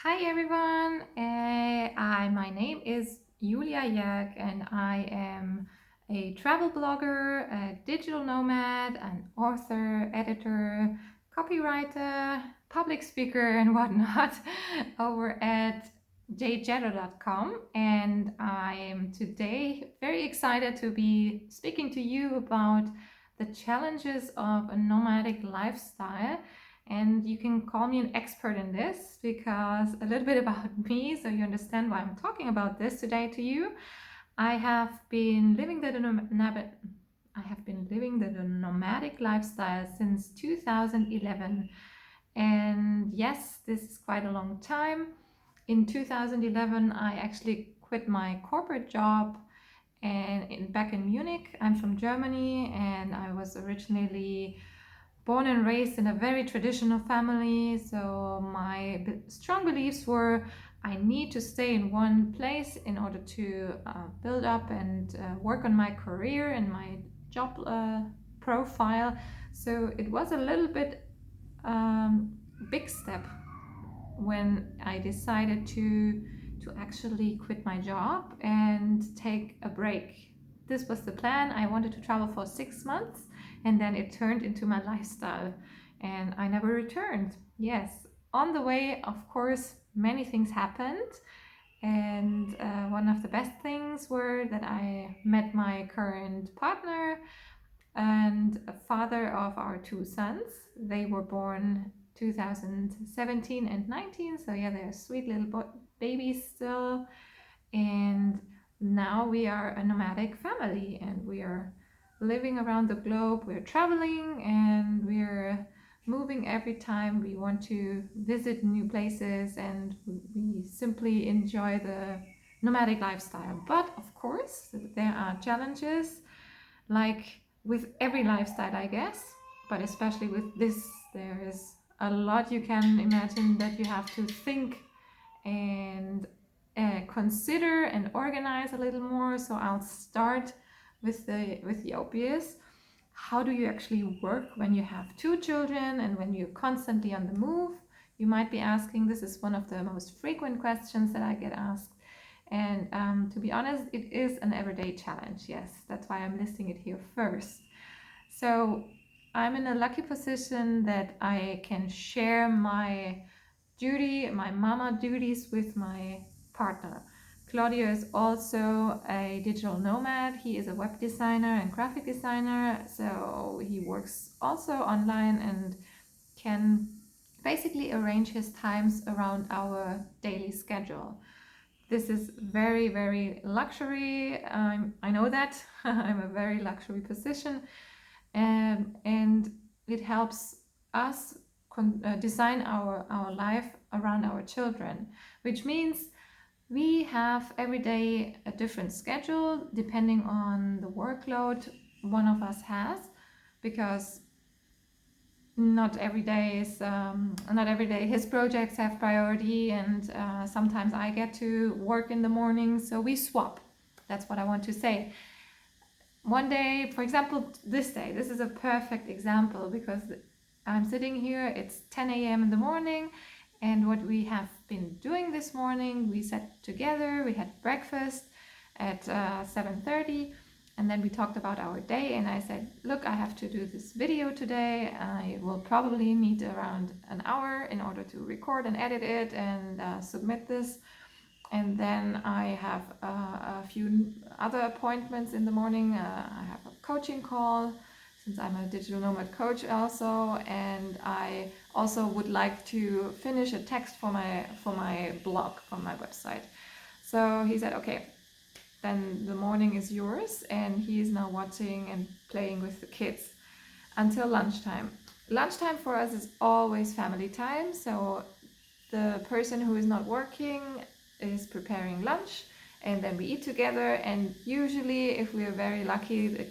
Hi everyone, my name is Julia Jörg and I am a travel blogger, a digital nomad, an author, editor, copywriter, public speaker and whatnot over at jjetto.com, and I am today very excited to be speaking to you about the challenges of a nomadic lifestyle. And you can call me an expert in this because a little bit about me so you understand why I'm talking about this today to you. I have been living the nomadic lifestyle since 2011. And yes, this is quite a long time. In 2011, I actually quit my corporate job back in Munich. I'm from Germany and I was originally born and raised in a very traditional family. So my strong beliefs were I need to stay in one place in order to build up and work on my career and my job profile. So it was a little bit big step when I decided to actually quit my job and take a break. This was the plan. I wanted to travel for 6 months and then it turned into my lifestyle and I never returned. Yes, on the way, of course, many things happened. And one of the best things were that I met my current partner and a father of our two sons. They were born 2017 and 19, so yeah, they're sweet little babies still. And now we are a nomadic family and we are living around the globe. We're traveling and we're moving every time we want to visit new places, and we simply enjoy the nomadic lifestyle. But of course, there are challenges, like with every lifestyle, I guess, but especially with this, there is a lot you can imagine that you have to think and consider and organize a little more. So I'll start with the obvious. How do you actually work when you have two children and when you're constantly on the move? You might be asking. This is one of the most frequent questions that I get asked. And to be honest, it is an everyday challenge. Yes, that's why I'm listing it here first. So I'm in a lucky position that I can share my mama duties with my partner. Claudio is also a digital nomad. He is a web designer and graphic designer, so he works also online and can basically arrange his times around our daily schedule. This is very, very luxury. I know that. I'm a very luxury position, and it helps us design our life around our children, which means we have every day a different schedule depending on the workload one of us has, because not every day his projects have priority, and sometimes I get to work in the morning, so we swap. That's what I want to say. One day, for example, this is a perfect example because I'm sitting here, it's 10 a.m. in the morning, and what we have been doing this morning, we sat together, we had breakfast at 7:30, and then we talked about our day, and I said, look, I have to do this video today. I will probably need around an hour in order to record and edit it and submit this. And then I have a few other appointments in the morning. I have a coaching call, since I'm a digital nomad coach also, and I also would like to finish a text for my blog, for my website. So he said, okay, then the morning is yours, and he is now watching and playing with the kids until lunchtime. Lunchtime for us is always family time, so the person who is not working is preparing lunch, and then we eat together. And usually, if we are very lucky,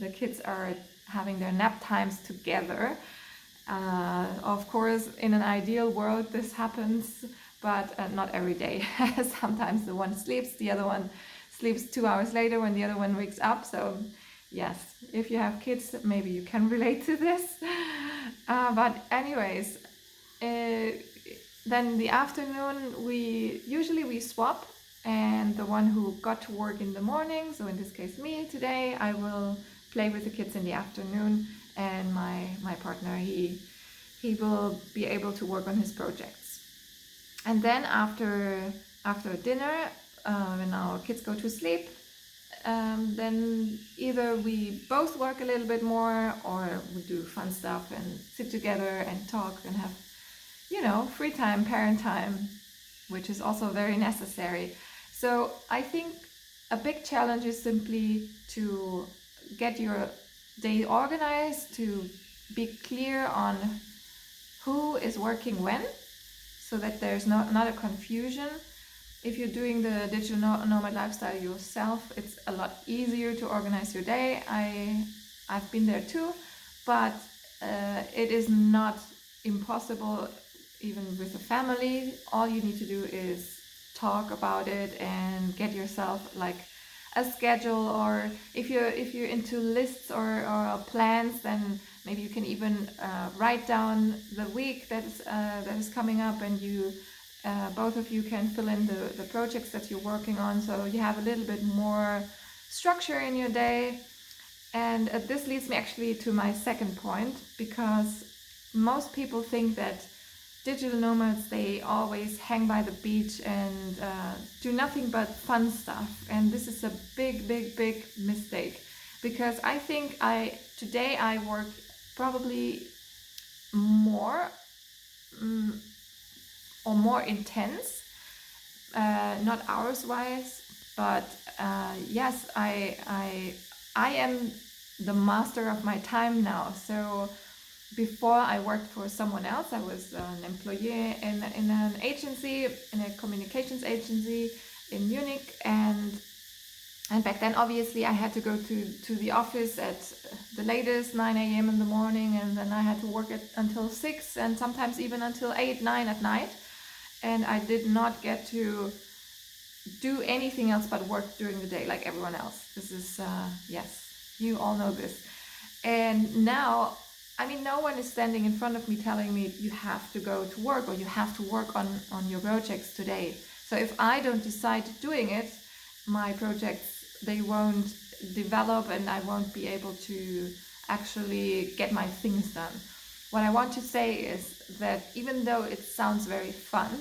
the kids are having their nap times together. Of course, in an ideal world this happens, but not every day. Sometimes the one sleeps, the other one sleeps 2 hours later when the other one wakes up. So yes, if you have kids, maybe you can relate to this. But anyways, then in the afternoon we swap, and the one who got to work in the morning, so in this case me today, I will play with the kids in the afternoon, and my partner, he will be able to work on his projects. And then after dinner, when our kids go to sleep, then either we both work a little bit more, or we do fun stuff and sit together and talk and have, free time, parent time, which is also very necessary. So I think a big challenge is simply to get your day organized, to be clear on who is working when, so that there's not a confusion. If you're doing the digital nomad lifestyle yourself, it's a lot easier to organize your day. I've been there too, but it is not impossible even with a family. All you need to do is talk about it and get yourself like a schedule, or if you're into lists or plans, then maybe you can even write down the week that is coming up, and you both of you can fill in the projects that you're working on, so you have a little bit more structure in your day. And this leads me actually to my second point, because most people think that digital nomads, they always hang by the beach and do nothing but fun stuff. And this is a big mistake, because I think today I work probably more or more intense, not hours wise, but yes, I am the master of my time now. So before I worked for someone else, I was an employee in an agency, in a communications agency in Munich, and back then obviously I had to go to the office at the latest 9 a.m. in the morning, and then I had to work until 6, and sometimes even until 8, 9 at night, and I did not get to do anything else but work during the day like everyone else. This is yes, you all know this. And now, I mean, no one is standing in front of me telling me you have to go to work or you have to work on your projects today. So if I don't decide doing it, my projects, they won't develop, and I won't be able to actually get my things done. What I want to say is that even though it sounds very fun,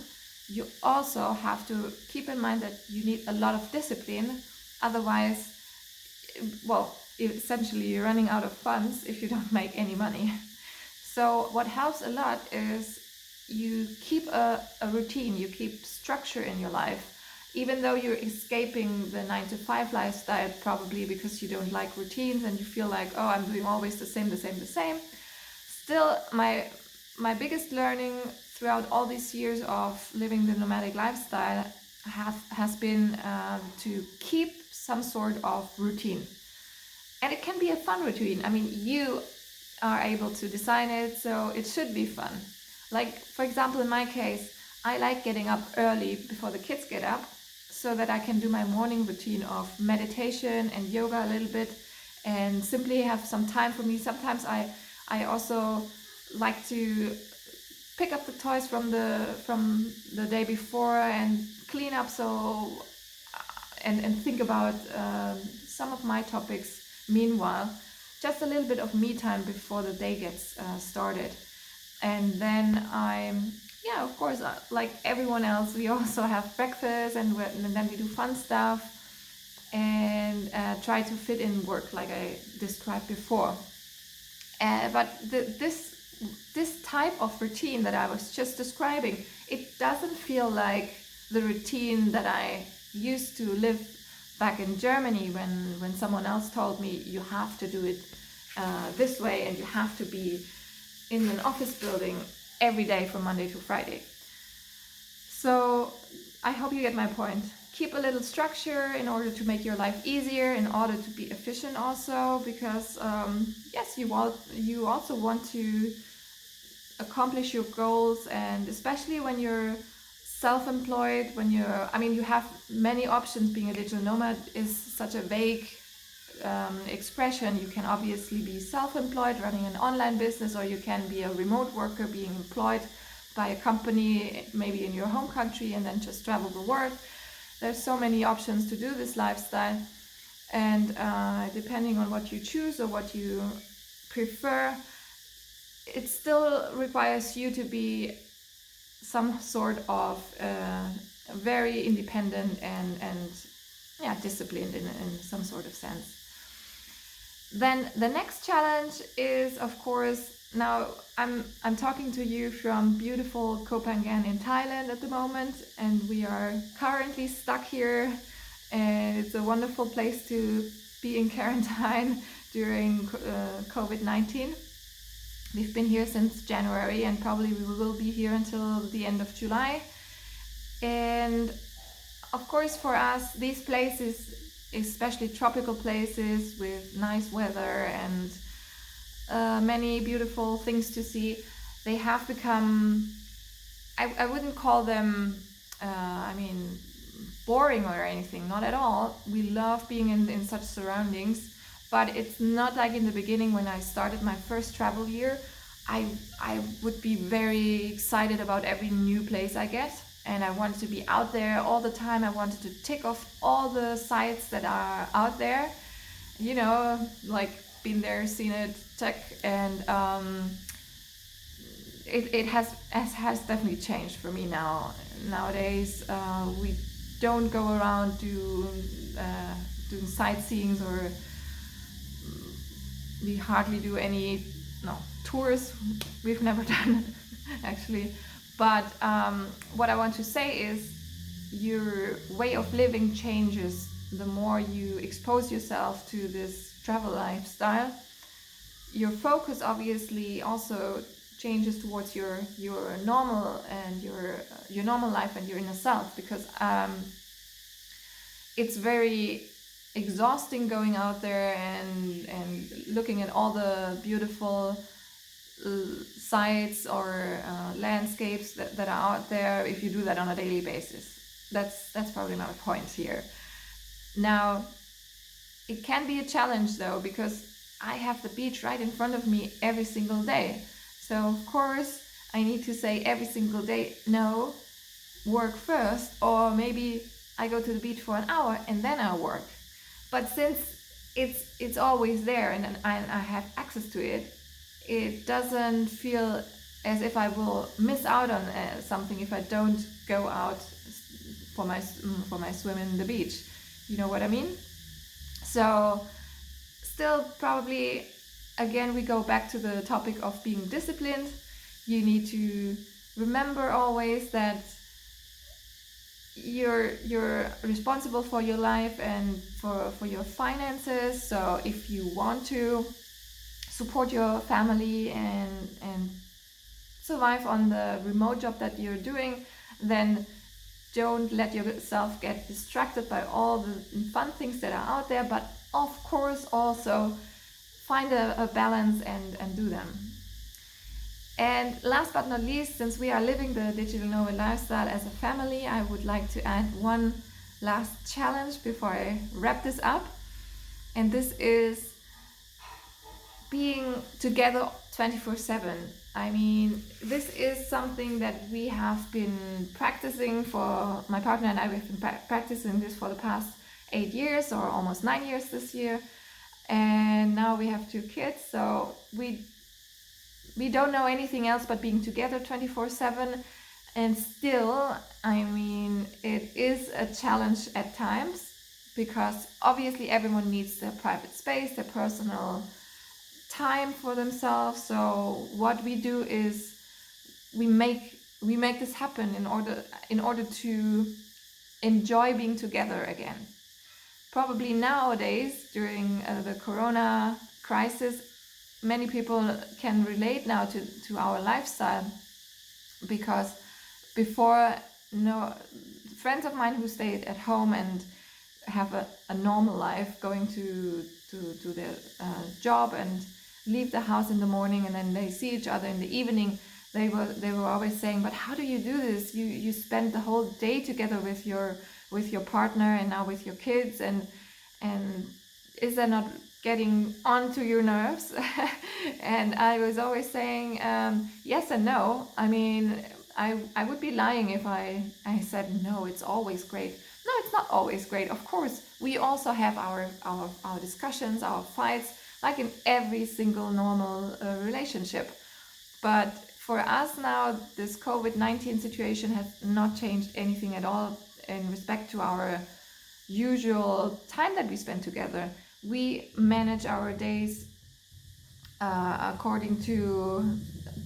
you also have to keep in mind that you need a lot of discipline. Otherwise, well, essentially you're running out of funds if you don't make any money. So what helps a lot is you keep a routine, you keep structure in your life. Even though you're escaping the 9-to-5 lifestyle, probably because you don't like routines and you feel like, oh, I'm doing always the same. Still, my biggest learning throughout all these years of living the nomadic lifestyle has been to keep some sort of routine. And it can be a fun routine. I mean, you are able to design it, so it should be fun. Like, for example, in my case, I like getting up early before the kids get up, so that I can do my morning routine of meditation and yoga a little bit, and simply have some time for me. Sometimes I also like to pick up the toys from the day before and clean up, so and think about some of my topics. Meanwhile, just a little bit of me time before the day gets started. And then of course, like everyone else, we also have breakfast, and then we do fun stuff, and try to fit in work like I described before. But this type of routine that I was just describing, it doesn't feel like the routine that I used to live back in Germany, when someone else told me you have to do it this way, and you have to be in an office building every day from Monday to Friday. So I hope you get my point. Keep a little structure in order to make your life easier, in order to be efficient also, because yes, you also want to accomplish your goals, and especially when you're self-employed, you have many options. Being a digital nomad is such a vague expression. You can obviously be self-employed, running an online business, or you can be a remote worker being employed by a company, maybe in your home country, and then just travel the world. There's so many options to do this lifestyle, and depending on what you choose or what you prefer, it still requires you to be some sort of very independent and disciplined in some sort of sense. Then the next challenge is, of course, now I'm talking to you from beautiful Koh Phangan in Thailand at the moment, and we are currently stuck here, and it's a wonderful place to be in quarantine during COVID-19. We've been here since January, and probably we will be here until the end of July. And of course, for us, these places, especially tropical places with nice weather and many beautiful things to see, they have become, I wouldn't call them boring or anything, not at all. We love being in such surroundings, but it's not like in the beginning when I started my first travel year. I would be very excited about every new place I get, and I wanted to be out there all the time. I wanted to tick off all the sites that are out there, like been there, seen it, check. And it has definitely changed for me now. Nowadays we don't go around doing sightseeing, or we hardly do any tours. We've never done actually. But what I want to say is, your way of living changes the more you expose yourself to this travel lifestyle. Your focus obviously also changes towards your normal and your normal life and your inner self, because it's very exhausting going out there and looking at all the beautiful sites or landscapes that are out there, if you do that on a daily basis. That's probably my point here. Now, it can be a challenge though, because I have the beach right in front of me every single day. So of course I need to say every single day, no, work first, or maybe I go to the beach for an hour and then I work. But since it's always there and I have access to it, it doesn't feel as if I will miss out on something if I don't go out for my swim in the beach. You know what I mean? So still, probably again we go back to the topic of being disciplined. You need to remember always that you're responsible for your life and for your finances. So if you want to support your family and survive on the remote job that you're doing, then don't let yourself get distracted by all the fun things that are out there, but of course also find a balance and do them. And last but not least, since we are living the digital nomad lifestyle as a family, I would like to add one last challenge before I wrap this up. And this is being together 24/7. I mean, this is something that we have been practicing for, my partner and I, we've been practicing this for the past 8 years, or almost 9 years this year. And now we have 2 kids, so we don't know anything else but being together 24/7. And still, I mean, it is a challenge at times, because obviously everyone needs their private space, their personal time for themselves. So what we do is we make this happen in order to enjoy being together again. Probably nowadays, during the corona crisis, many people can relate now to our lifestyle, because before, friends of mine who stayed at home and have a normal life, going to their job and leave the house in the morning, and then they see each other in the evening, they were always saying, but how do you do this? You spend the whole day together with your partner and now with your kids, and is that not getting onto your nerves? And I was always saying yes and no. I mean, I would be lying if I said no, it's always great. No, it's not always great. Of course, we also have our discussions, our fights, like in every single normal relationship. But for us now, this COVID-19 situation has not changed anything at all in respect to our usual time that we spend together. We manage our days according to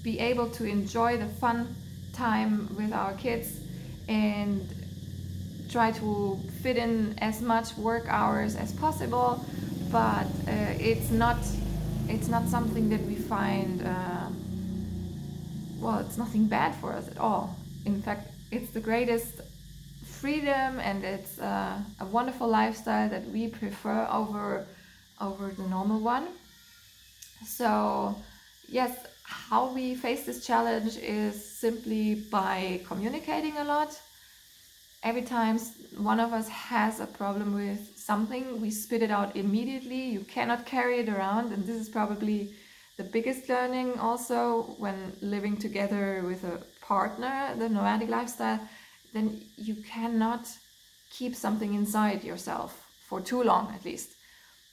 be able to enjoy the fun time with our kids and try to fit in as much work hours as possible, but it's not something that we find well, it's nothing bad for us at all. In fact, it's the greatest freedom, and it's a wonderful lifestyle that we prefer over the normal one. So yes, how we face this challenge is simply by communicating a lot. Every time one of us has a problem with something, we spit it out immediately. You cannot carry it around, and this is probably the biggest learning also when living together with a partner, the nomadic lifestyle. Then you cannot keep something inside yourself for too long, at least.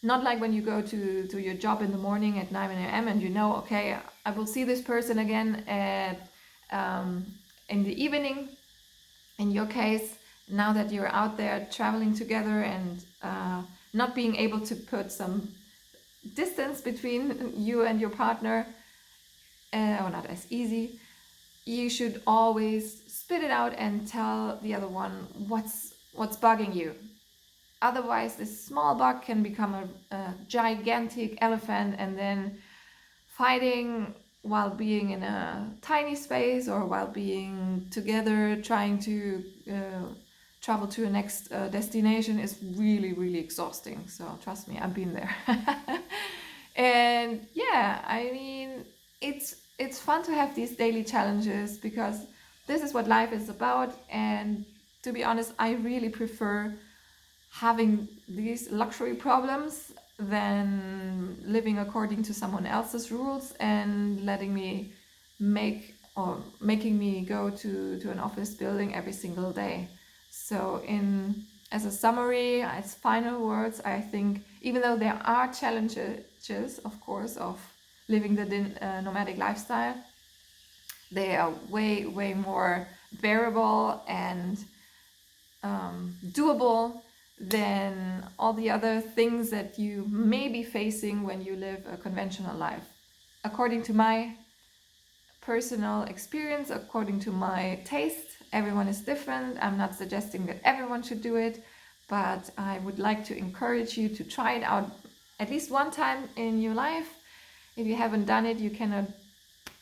Not like when you go to your job in the morning at 9 a.m. and you know, okay, I will see this person again at in the evening. In your case, now that you're out there traveling together and not being able to put some distance between you and your partner, or not as easy, you should always spit it out and tell the other one what's bugging you. Otherwise, this small bug can become a gigantic elephant, and then fighting while being in a tiny space or while being together trying to travel to a next destination is really, really exhausting. So trust me, I've been there. And yeah, I mean, it's fun to have these daily challenges because this is what life is about. And to be honest, I really prefer having these luxury problems than living according to someone else's rules and making me go to an office building every single day. So as a summary, as final words, I think even though there are challenges, of course, of living the nomadic lifestyle, they are way, way more bearable and doable than all the other things that you may be facing when you live a conventional life. According to my personal experience, according to my taste, everyone is different. I'm not suggesting that everyone should do it, but I would like to encourage you to try it out at least one time in your life. If you haven't done it, you cannot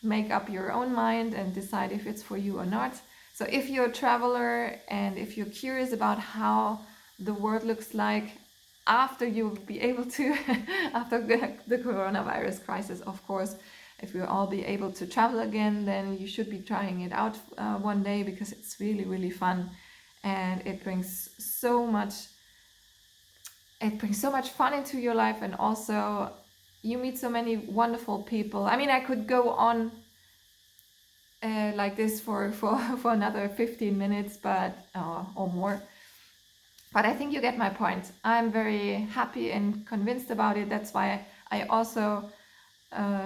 make up your own mind and decide if it's for you or not. So if you're a traveler and if you're curious about how the world looks like after you'll be able to, after the coronavirus crisis, of course, if we'll all be able to travel again, then you should be trying it out one day, because it's really, really fun, and it brings so much fun into your life, and also you meet so many wonderful people. I mean, I could go on like this for another 15 minutes, but or more. But I think you get my point. I'm very happy and convinced about it. That's why I also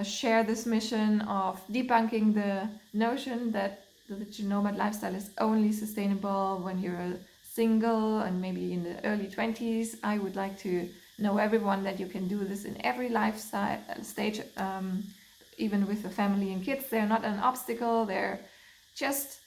share this mission of debunking the notion that the nomad lifestyle is only sustainable when you're single and maybe in the early 20s. I would like to know everyone that you can do this in every lifestyle stage, even with the family and kids. They're not an obstacle. They're just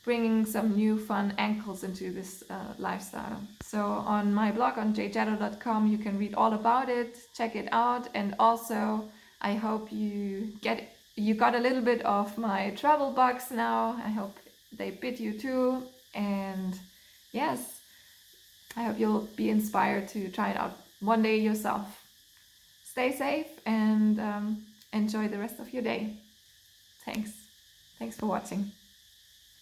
bringing some new fun ankles into this lifestyle. So on my blog on jjaddo.com, you can read all about it, check it out, and also I hope you got a little bit of my travel bugs now. I hope they bit you too, and yes, I hope you'll be inspired to try it out one day yourself. Stay safe and enjoy the rest of your day. Thanks for watching.